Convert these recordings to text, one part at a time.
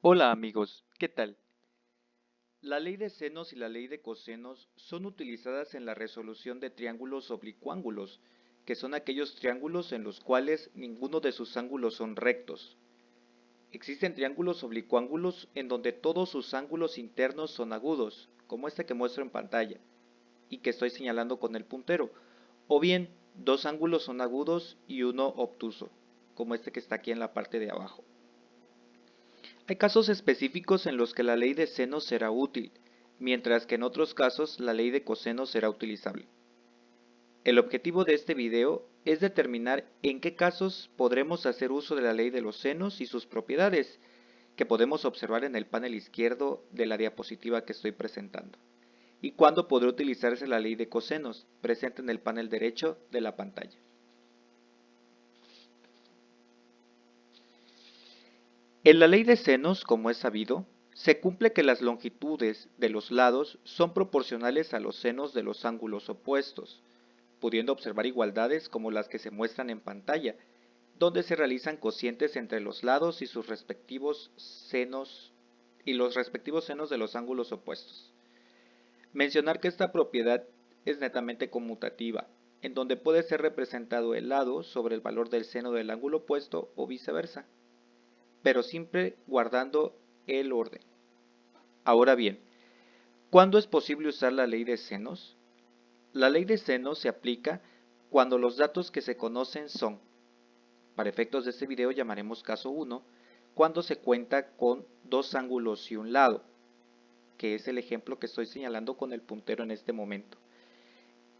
Hola amigos, ¿qué tal? La ley de senos y la ley de cosenos son utilizadas en la resolución de triángulos oblicuángulos, que son aquellos triángulos en los cuales ninguno de sus ángulos son rectos. Existen triángulos oblicuángulos en donde todos sus ángulos internos son agudos, como este que muestro en pantalla, y que estoy señalando con el puntero, o bien dos ángulos son agudos y uno obtuso, como este que está aquí en la parte de abajo. Hay casos específicos en los que la ley de seno será útil, mientras que en otros casos la ley de coseno será utilizable. El objetivo de este video es determinar en qué casos podremos hacer uso de la ley de los senos y sus propiedades, que podemos observar en el panel izquierdo de la diapositiva que estoy presentando, y cuándo podrá utilizarse la ley de cosenos, presente en el panel derecho de la pantalla. En la ley de senos, como es sabido, se cumple que las longitudes de los lados son proporcionales a los senos de los ángulos opuestos, pudiendo observar igualdades como las que se muestran en pantalla, donde se realizan cocientes entre los lados y sus respectivos senos y los respectivos senos de los ángulos opuestos. Mencionar que esta propiedad es netamente conmutativa, en donde puede ser representado el lado sobre el valor del seno del ángulo opuesto o viceversa, pero siempre guardando el orden. Ahora bien, ¿cuándo es posible usar la ley de senos? La ley de senos se aplica cuando los datos que se conocen son, para efectos de este video llamaremos caso 1, cuando se cuenta con dos ángulos y un lado, que es el ejemplo que estoy señalando con el puntero en este momento,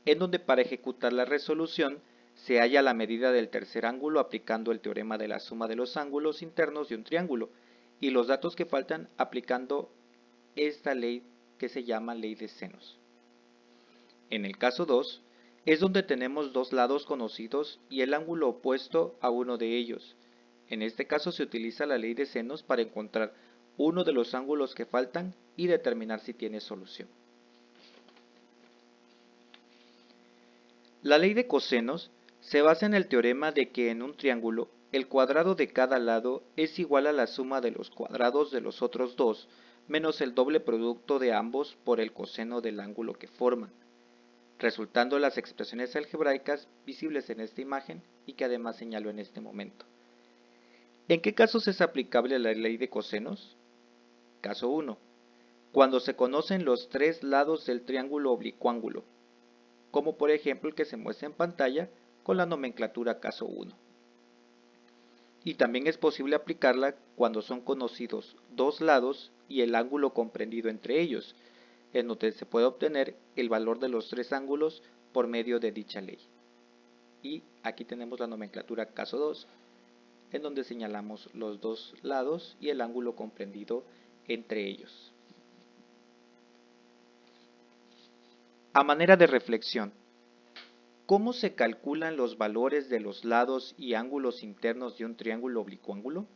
en donde para ejecutar la resolución se halla la medida del tercer ángulo aplicando el teorema de la suma de los ángulos internos de un triángulo, y los datos que faltan aplicando esta ley que se llama ley de senos. En el caso 2, es donde tenemos dos lados conocidos y el ángulo opuesto a uno de ellos. En este caso se utiliza la ley de senos para encontrar uno de los ángulos que faltan y determinar si tiene solución. La ley de cosenos se basa en el teorema de que en un triángulo el cuadrado de cada lado es igual a la suma de los cuadrados de los otros dos menos el doble producto de ambos por el coseno del ángulo que forman, resultando las expresiones algebraicas visibles en esta imagen y que además señalo en este momento. ¿En qué casos es aplicable la ley de cosenos? Caso 1. Cuando se conocen los tres lados del triángulo oblicuángulo, como por ejemplo el que se muestra en pantalla con la nomenclatura caso 1. Y también es posible aplicarla cuando son conocidos dos lados y el ángulo comprendido entre ellos, en donde se puede obtener el valor de los tres ángulos por medio de dicha ley. Y aquí tenemos la nomenclatura caso 2, en donde señalamos los dos lados y el ángulo comprendido entre ellos. A manera de reflexión, ¿cómo se calculan los valores de los lados y ángulos internos de un triángulo oblicuángulo?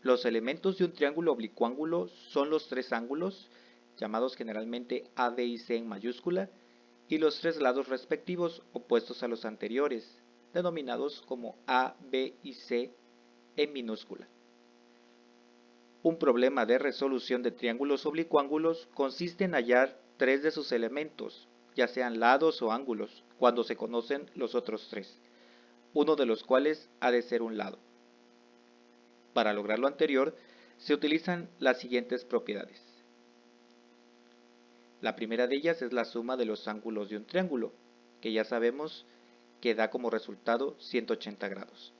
Los elementos de un triángulo oblicuángulo son los tres ángulos, llamados generalmente A, B y C en mayúscula, y los tres lados respectivos opuestos a los anteriores, denominados como A, B y C en minúscula. Un problema de resolución de triángulos oblicuángulos consiste en hallar tres de sus elementos, ya sean lados o ángulos, cuando se conocen los otros tres, uno de los cuales ha de ser un lado. Para lograr lo anterior, se utilizan las siguientes propiedades. La primera de ellas es la suma de los ángulos de un triángulo, que ya sabemos que da como resultado 180 grados.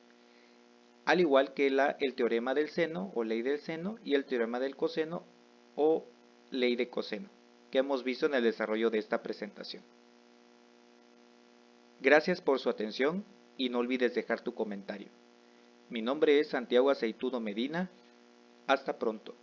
Al igual que el teorema del seno o ley del seno y el teorema del coseno o ley de coseno, que hemos visto en el desarrollo de esta presentación. Gracias por su atención y no olvides dejar tu comentario. Mi nombre es Santiago Aceituno Medina. Hasta pronto.